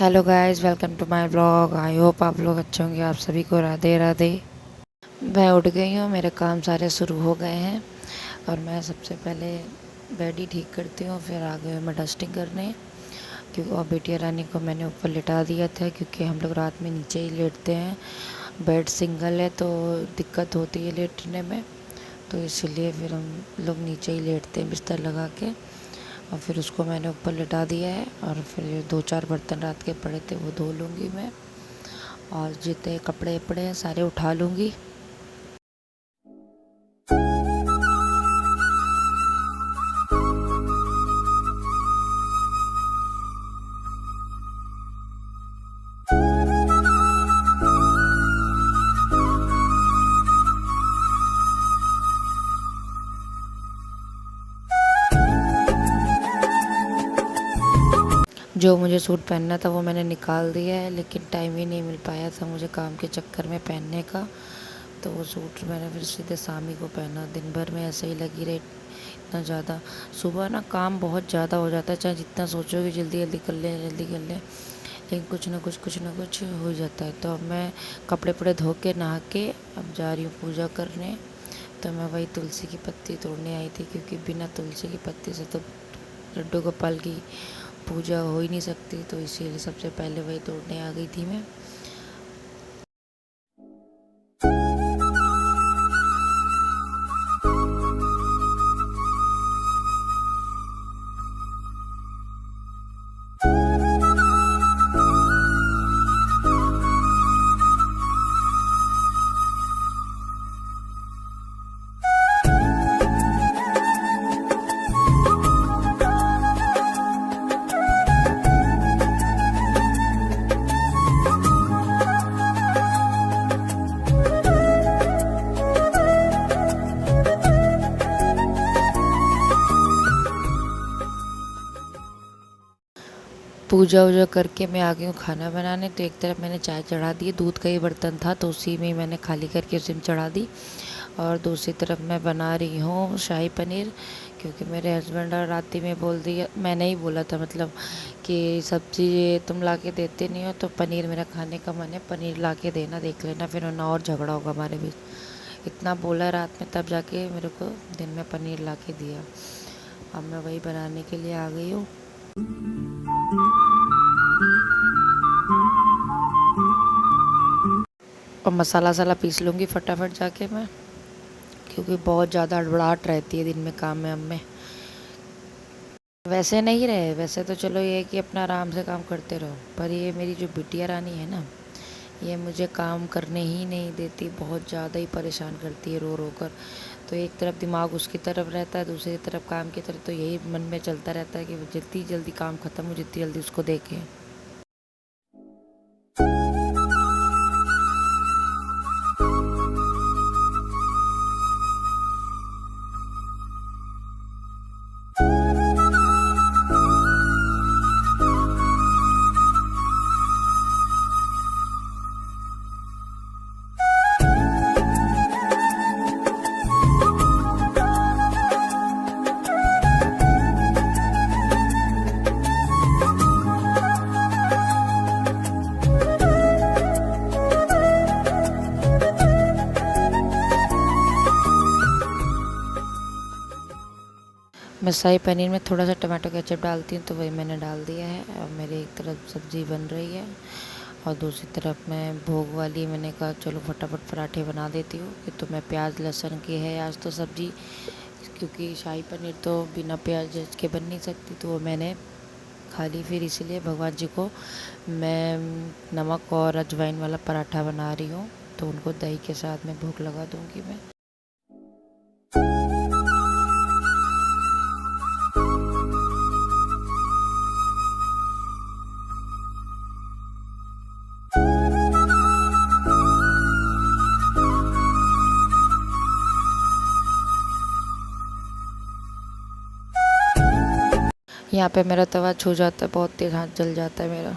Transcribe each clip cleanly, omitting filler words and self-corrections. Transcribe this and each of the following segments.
Hello guys, welcome to my blog. I hope आप लोग अच्छे होंगे। आप सभी को राधे राधे। मैं उठ गई हूँ, मेरे काम सारे शुरू हो गए हैं और मैं सबसे पहले बेड ही ठीक करती हूँ, फिर आ गई हूँ मैं डस्टिंग करने। क्योंकि और बेटिया रानी को मैंने ऊपर लिटा दिया था, क्योंकि हम लोग रात में नीचे ही लेटते हैं। बेड सिंगल है तो दिक्कत होती है लेटने में, तो इसलिए फिर हम लोग नीचे ही लेटते हैं बिस्तर लगा के। और फिर उसको मैंने ऊपर लिटा दिया है और फिर 2-4 बर्तन रात के पड़े थे वो धो लूँगी मैं, और जितने कपड़े पड़े हैं सारे उठा लूँगी। जो मुझे सूट पहनना था वो मैंने निकाल दिया है, लेकिन टाइम ही नहीं मिल पाया था मुझे काम के चक्कर में पहनने का। तो वो सूट मैंने फिर सीधे शामी को पहना। दिन भर में ऐसे ही लगी रही, इतना ज़्यादा सुबह ना काम बहुत ज़्यादा हो जाता है। चाहे जितना सोचो कि जल्दी जल्दी कर लें जल्दी कर लें, लेकिन कुछ ना कुछ हो जाता है। तो अब मैं कपड़े वपड़े धो के नहा के अब जा रही हूँ पूजा करने। तो मैं वही तुलसी की पत्ती तोड़ने आई थी, क्योंकि बिना तुलसी की पत्ती से तो लड्डू गोपाल की पूजा हो ही नहीं सकती। तो इसीलिए सबसे पहले वही तोड़ने आ गई थी मैं। पूजा वूजा करके मैं आ गई हूँ खाना बनाने। तो एक तरफ मैंने चाय चढ़ा दी, दूध का ही बर्तन था तो उसी में मैंने खाली करके उसी में चढ़ा दी। और दूसरी तरफ मैं बना रही हूँ शाही पनीर, क्योंकि मेरे हस्बैंड और रात में बोल दिया, मैंने ही बोला था मतलब कि सब्ज़ी तुम ला के देते नहीं हो तो पनीर मेरा खाने का मन है, पनीर ला के देना, देख लेना फिर ना और झगड़ा होगा हमारे बीच। इतना बोला रात में, तब जाके मेरे को दिन में पनीर ला के दिया। अब मैं वही बनाने के लिए आ गई हूँ। और मसाला वसाला पीस लूँगी फटाफट जाके मैं, क्योंकि बहुत ज़्यादा हड़बड़ाहट रहती है दिन में काम में। अब में वैसे नहीं रहे, वैसे तो चलो ये है कि अपना आराम से काम करते रहो, पर ये मेरी जो बिटिया रानी है ना, ये मुझे काम करने ही नहीं देती, बहुत ज़्यादा ही परेशान करती है रो रो कर। तो एक तरफ दिमाग उसकी तरफ रहता है, दूसरी तरफ काम की तरफ, तो यही मन में चलता रहता है कि जितनी जल्दी काम ख़त्म हो, जितनी जल्दी उसको देखें। मैं शाही पनीर में थोड़ा सा टमाटो केचप डालती हूँ, तो वही मैंने डाल दिया है। और मेरी एक तरफ सब्ज़ी बन रही है और दूसरी तरफ मैं भोग वाली, मैंने कहा चलो फटाफट पराठे बना देती हूँ। कि तो मैं प्याज लहसुन की है आज तो सब्ज़ी, क्योंकि शाही पनीर तो बिना प्याज के बन नहीं सकती, तो वो मैंने खा ली। फिर इसीलिए भगवान जी को मैं नमक और अजवाइन वाला पराठा बना रही हूँ, तो उनको दही के साथ में भोग लगा दूँगी मैं। यहाँ पे मेरा तवा छू जाता है, बहुत तेज़ हाथ जल जाता है मेरा।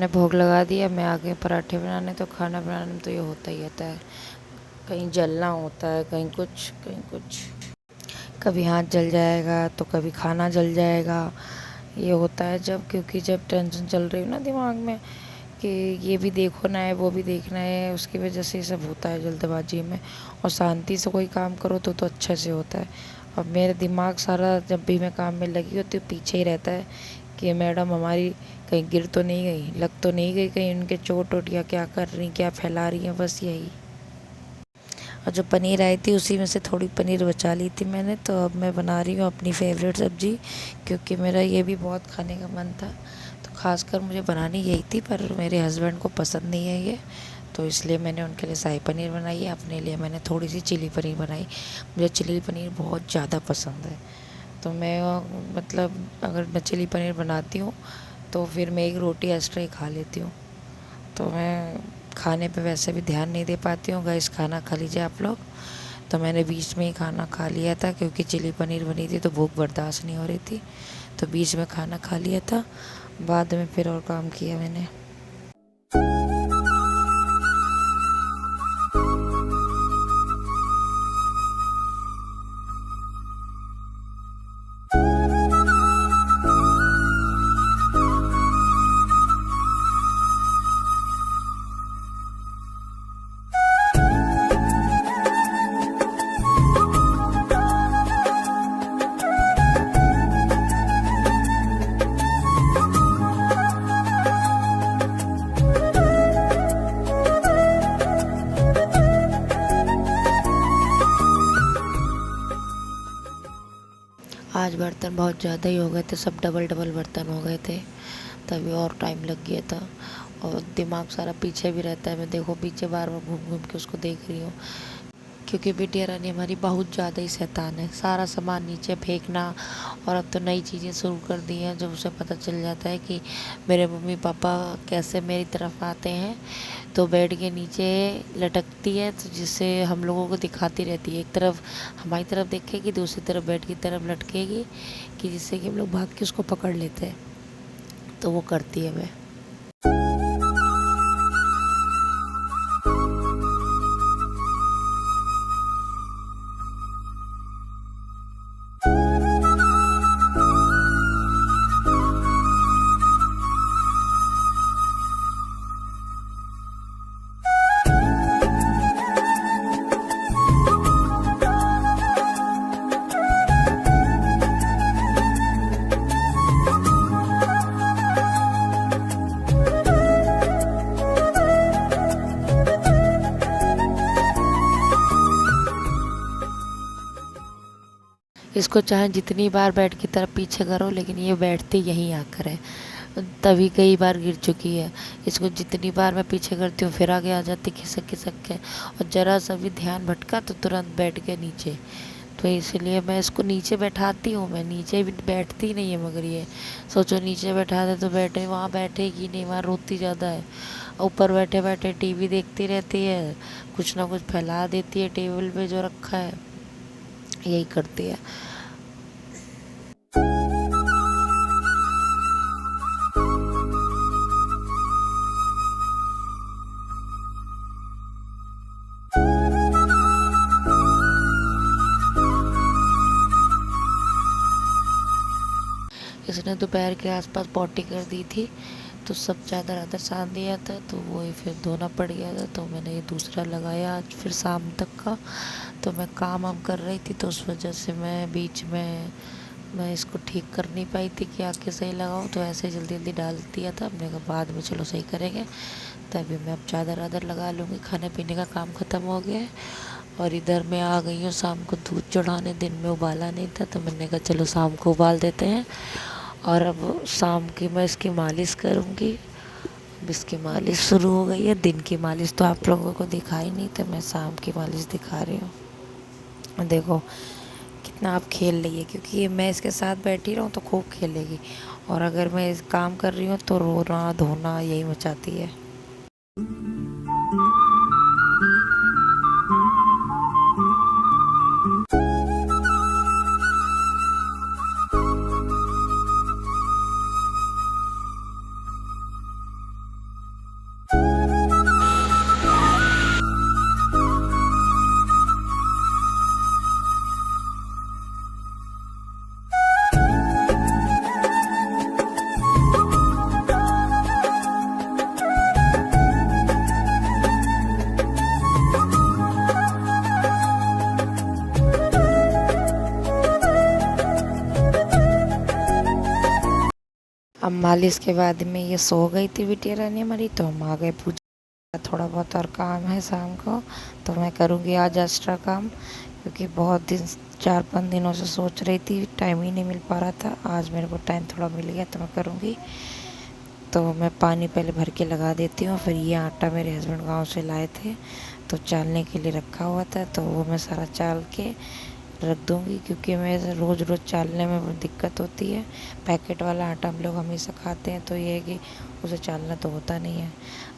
मैंने भोग लगा दिया, मैं आ गई पराठे बनाने। तो खाना बनाने में तो ये होता ही रहता है, कहीं जलना होता है, कहीं कुछ, कभी हाथ जल जाएगा तो कभी खाना जल जाएगा। ये होता है क्योंकि जब टेंशन चल रही हो ना दिमाग में कि ये भी देखो ना है, वो भी देखना है, उसकी वजह से ये सब होता है जल्दबाजी में। और शांति से कोई काम करो तो अच्छे से होता है। और मेरा दिमाग सारा जब भी मैं काम में लगी होती हूँ पीछे ही रहता है कि मैडम हमारी कहीं गिर तो नहीं गई, लग तो नहीं गई कहीं उनके चोट वोट, या क्या कर रही, क्या फैला रही हैं, बस यही। और जो पनीर आई थी उसी में से थोड़ी पनीर बचा ली थी मैंने, तो अब मैं बना रही हूँ अपनी फेवरेट सब्ज़ी, क्योंकि मेरा ये भी बहुत खाने का मन था। तो खासकर मुझे बनानी यही थी, पर मेरे हस्बैंड को पसंद नहीं है ये, तो इसलिए मैंने उनके लिए शाही पनीर बनाई है, अपने लिए मैंने थोड़ी सी चिली पनीर बनाई। मुझे चिली पनीर बहुत ज़्यादा पसंद है, तो मैं मतलब अगर मैं चिली पनीर बनाती हूँ तो फिर मैं एक रोटी एक्स्ट्रा ही खा लेती हूँ। तो मैं खाने पे वैसे भी ध्यान नहीं दे पाती हूँ। गाइस खाना खा लीजिए आप लोग। तो मैंने बीच में ही खाना खा लिया था, क्योंकि चिली पनीर बनी थी तो भूख बर्दाश्त नहीं हो रही थी, तो बीच में खाना खा लिया था। बाद में फिर और काम किया मैंने। आज बर्तन बहुत ज़्यादा ही हो गए थे, सब डबल डबल बर्तन हो गए थे, तभी और टाइम लग गया था। और दिमाग सारा पीछे भी रहता है, मैं देखो पीछे बार बार घूम घूम के उसको देख रही हूँ, क्योंकि बिटिया रानी हमारी बहुत ज़्यादा ही शैतान है। सारा सामान नीचे फेंकना, और अब तो नई चीज़ें शुरू कर दी हैं, जब उसे पता चल जाता है कि मेरे मम्मी पापा कैसे मेरी तरफ आते हैं, तो बेड के नीचे लटकती है, तो जिससे हम लोगों को दिखाती रहती है। एक तरफ हमारी तरफ देखेगी, दूसरी तरफ बेड की तरफ लटकेगी, कि जिससे कि हम लोग भाग के उसको पकड़ लेते हैं, तो वो करती है वह। इसको चाहे जितनी बार बेड की तरफ पीछे करो, लेकिन ये बैठती यहीं आकर है। तभी कई बार गिर चुकी है। इसको जितनी बार मैं पीछे करती हूँ फिर आगे आ जाती खिसक खिसक के, और ज़रा सा भी ध्यान भटका तो तुरंत बैठ के नीचे। तो इसलिए मैं इसको नीचे बैठाती हूँ, मैं नीचे भी बैठती नहीं है, मगर ये सोचो नीचे बैठा दे तो बैठे, वहाँ बैठेगी नहीं, वहाँ रोती ज़्यादा है। ऊपर बैठे बैठे टीवी देखती रहती है, कुछ ना कुछ फैला देती है टेबल पे जो रखा है, यही करती है। इसने दोपहर के आसपास पॉटी कर दी थी, तो सब चादर आदर सान दिया था, तो वही फिर धोना पड़ गया था, तो मैंने ये दूसरा लगाया आज फिर शाम तक का। तो मैं काम वाम कर रही थी, तो उस वजह से मैं बीच में मैं इसको ठीक कर नहीं पाई थी कि आके सही लगाऊं, तो ऐसे जल्दी जल्दी डाल दिया था। हमने कहा बाद में चलो सही करेंगे। तभी मैं अब चादर आदर लगा लूँगी। खाने पीने का काम ख़त्म हो गया है, और इधर मैं आ गई हूँ शाम को दूध चढ़ाने। दिन में उबाला नहीं था, तो मैंने कहा चलो शाम को उबाल देते हैं। और अब शाम की मैं इसकी मालिश करूँगी। अब इसकी मालिश शुरू हो गई है। दिन की मालिश तो आप लोगों को दिखाई नहीं, तो मैं शाम की मालिश दिखा रही हूँ। देखो कितना आप खेल रही है, क्योंकि ये मैं इसके साथ बैठी रहूँ तो खूब खेलेगी, और अगर मैं इस काम कर रही हूँ तो रोना धोना यही मचाती है। अब मालिश के बाद में ये सो गई थी बिटिया रानी हमारी, तो हम आ गए पूजा। थोड़ा बहुत और काम है शाम को, तो मैं करूँगी आज एक्स्ट्रा काम, क्योंकि बहुत दिन 4-5 दिनों से सोच रही थी, टाइम ही नहीं मिल पा रहा था। आज मेरे को टाइम थोड़ा मिल गया तो मैं करूँगी। तो मैं पानी पहले भर के लगा देती हूँ। फिर ये आटा मेरे हस्बैंड गांव से लाए थे, तो चालने के लिए रखा हुआ था, तो वो मैं सारा चाल के रख दूँगी, क्योंकि मैं रोज़ रोज़ चालने में बहुत दिक्कत होती है। पैकेट वाला आटा हम लोग हमेशा खाते हैं, तो ये है कि उसे चालना तो होता नहीं है।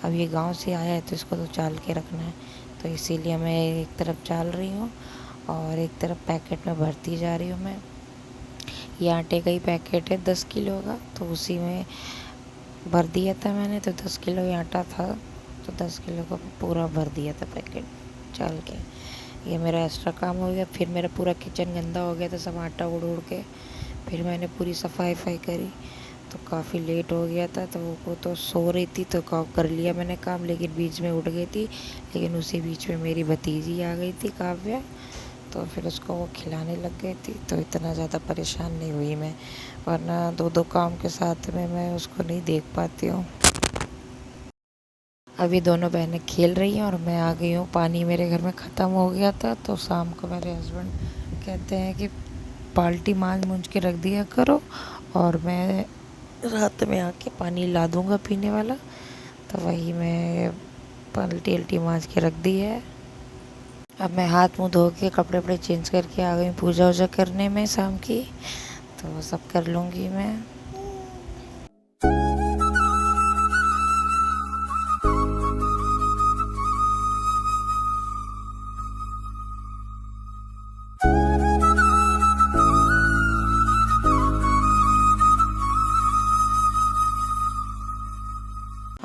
अब ये गांव से आया है तो इसको तो चाल के रखना है, तो इसीलिए मैं एक तरफ चाल रही हूँ और एक तरफ पैकेट में भरती जा रही हूँ। मैं ये आटे का ही पैकेट है 10 किलो का, तो उसी में भर दिया था मैंने। तो 10 किलो ही आटा था, तो 10 किलो का पूरा भर दिया था पैकेट चाल के। ये मेरा एक्स्ट्रा काम हो गया। फिर मेरा पूरा किचन गंदा हो गया था, सब आटा उड़ उड़ के। फिर मैंने पूरी सफाई करी, तो काफ़ी लेट हो गया था। तो वो तो सो रही थी, तो कर लिया मैंने काम, लेकिन बीच में उठ गई थी। लेकिन उसी बीच में मेरी भतीजी आ गई थी काव्या, तो फिर उसको वो खिलाने लग गई थी। तो इतना ज़्यादा परेशान नहीं हुई मैं, वरना 2-2 काम के साथ में मैं उसको नहीं देख पाती हूँ। अभी दोनों बहनें खेल रही हैं और मैं आ गई हूँ। पानी मेरे घर में ख़त्म हो गया था, तो शाम को मेरे हस्बैंड कहते हैं कि बाल्टी मांज के रख दिया करो, और मैं रात में आके पानी ला दूँगा पीने वाला। तो वही मैं बाल्टी मांज के रख दी है। अब मैं हाथ मुँह धो के कपड़े वपड़े चेंज करके आ गई पूजा वूजा करने में शाम की, तो वो सब कर लूँगी मैं।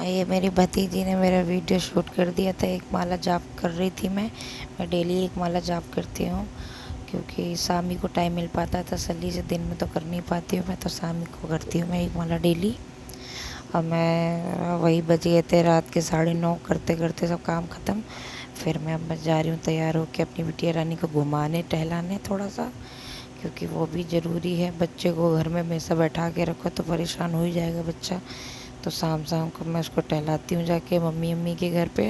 ये मेरी भतीजी ने मेरा वीडियो शूट कर दिया था। एक माला जाप कर रही थी मैं डेली एक माला जाप करती हूँ, क्योंकि शामी को टाइम मिल पाता है तसल्ली से। दिन में तो कर नहीं पाती हूँ मैं, तो शामी को करती हूँ मैं एक माला डेली। और मैं वही बज गए थे रात के 9:30, करते करते सब काम ख़त्म। फिर मैं अब जा रही हूँ तैयार होकर अपनी बिटिया रानी को घुमाने टहलाने थोड़ा सा, क्योंकि वो भी ज़रूरी है। बच्चे को घर में हमेशा बैठा के रखो तो परेशान हो ही जाएगा बच्चा। तो शाम को मैं उसको टहलाती हूँ जाके मम्मी के घर पे।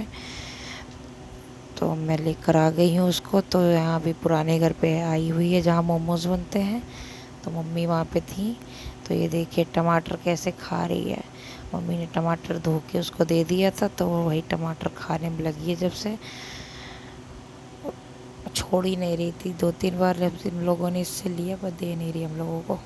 तो मैं लेकर आ गई हूँ उसको। तो यहाँ भी पुराने घर पे आई हुई है जहाँ मोमोज़ बनते हैं, तो मम्मी वहाँ पे थी। तो ये देखिए टमाटर कैसे खा रही है। मम्मी ने टमाटर धो के उसको दे दिया था, तो वो वही टमाटर खाने में लगी है जब से, छोड़ ही नहीं रही थी। 2-3 बार हम लोगों ने इससे लिया, पर दे नहीं रही हम लोगों को।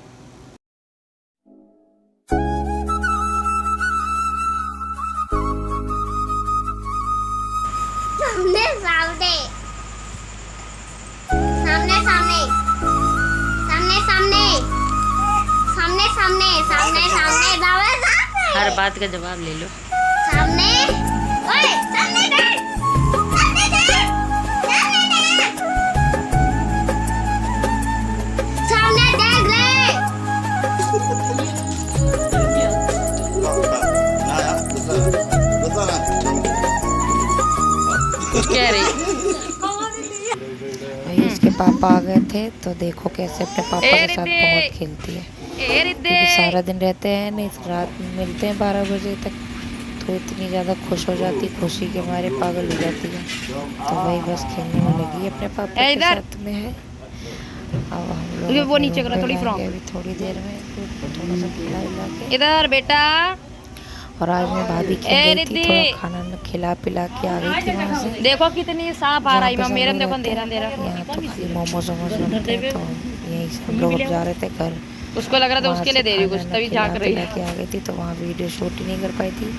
सामने सामने सामने सामने सामने सामने सामने सामने सामने सामने हर बात का जवाब ले लो। सामने ओए सामने देख सामने देख सामने देख कुछ कह रही। इसके पापा आ गए थे, तो देखो कैसे अपने पापा के साथ बहुत खेलती है, क्योंकि सारा दिन रहते हैं नहीं, रात में मिलते हैं 12 बजे तक। तो इतनी ज़्यादा खुश हो जाती, खुशी के मारे पागल हो जाती है। तो वही बस खेलने में लगी अपने पापा के साथ में है। अब हम लोग वो नीचे करो, थोड़ी अभी थोड़ी देर में थोड़ा सा खिला के इधर बेटा। और आज मैं भाभी खेल रही थी, थोड़ा खाना खिला पिला के आ गई थी वहाँ से। देखो कितनी सांप आ रही है मेरे देखो दे रहा यहाँ तो खाली मोमोज बनते हैं, तो यहीं से हम लोग अब जा रहे थे घर। उसको लग रहा था उसके लिए दे रही हूँ कुछ, तभी झाँक रही है। के आ गई थी, तो वहाँ वीडियो शूट ही नहीं कर पाई थी,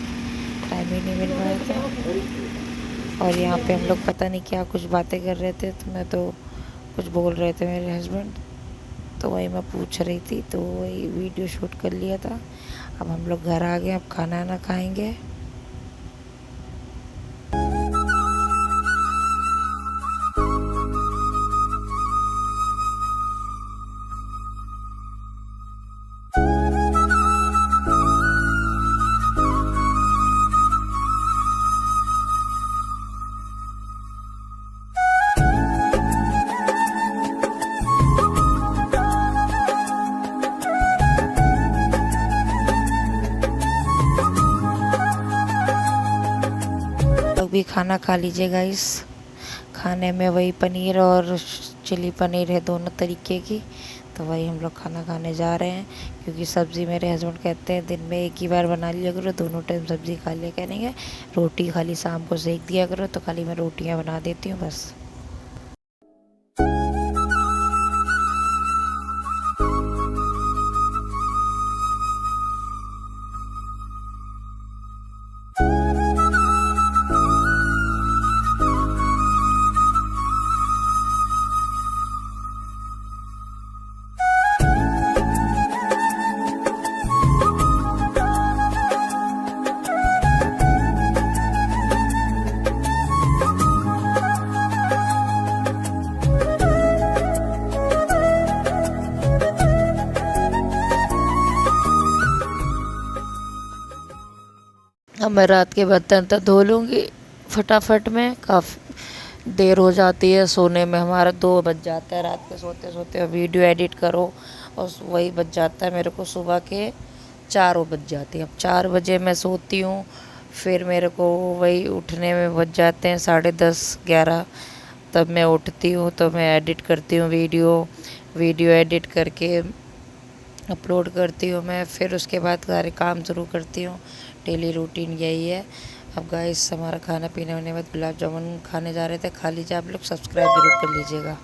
टाइम ही नहीं मिल पाया था। और यहाँ पे हम लोग पता नहीं क्या कुछ बातें कर रहे थे, तो मैं तो कुछ बोल रहे थे मेरे हस्बैंड, तो वही मैं पूछ रही थी, तो वही वीडियो शूट कर लिया था। अब हम लोग घर आ गए, अब खाना ना खाएंगे। भी खाना खा लीजिए गाइस। खाने में वही पनीर और चिली पनीर है, दोनों तरीके की। तो वही हम लोग खाना खाने जा रहे हैं, क्योंकि सब्ज़ी मेरे हस्बैंड कहते हैं दिन में एक ही बार बना लिया करो, दोनों टाइम सब्ज़ी खा लिया करेंगे, रोटी खाली शाम को सेक दिया करो। तो खाली मैं रोटियां बना देती हूँ बस। अब मैं रात के बर्तन तो धो लूँगी फटाफट में। काफ़ी देर हो जाती है सोने में, हमारा 2 बज जाता है रात के सोते सोते। वीडियो एडिट करो और वही बज जाता है मेरे को सुबह के 4 बज जाते हैं। अब 4 बजे मैं सोती हूँ, फिर मेरे को वही उठने में बज जाते हैं 10:30 11। तब मैं उठती हूँ तो मैं एडिट करती हूँ वीडियो एडिट करके अपलोड करती हूँ मैं। फिर उसके बाद सारे काम शुरू करती हूँ। डेली रूटीन यही है। अब गाइस हमारा खाना पीने होने के बाद गुलाब जामुन खाने जा रहे थे, खा लीजिए आप लोग, सब्सक्राइब जरूर कर लीजिएगा।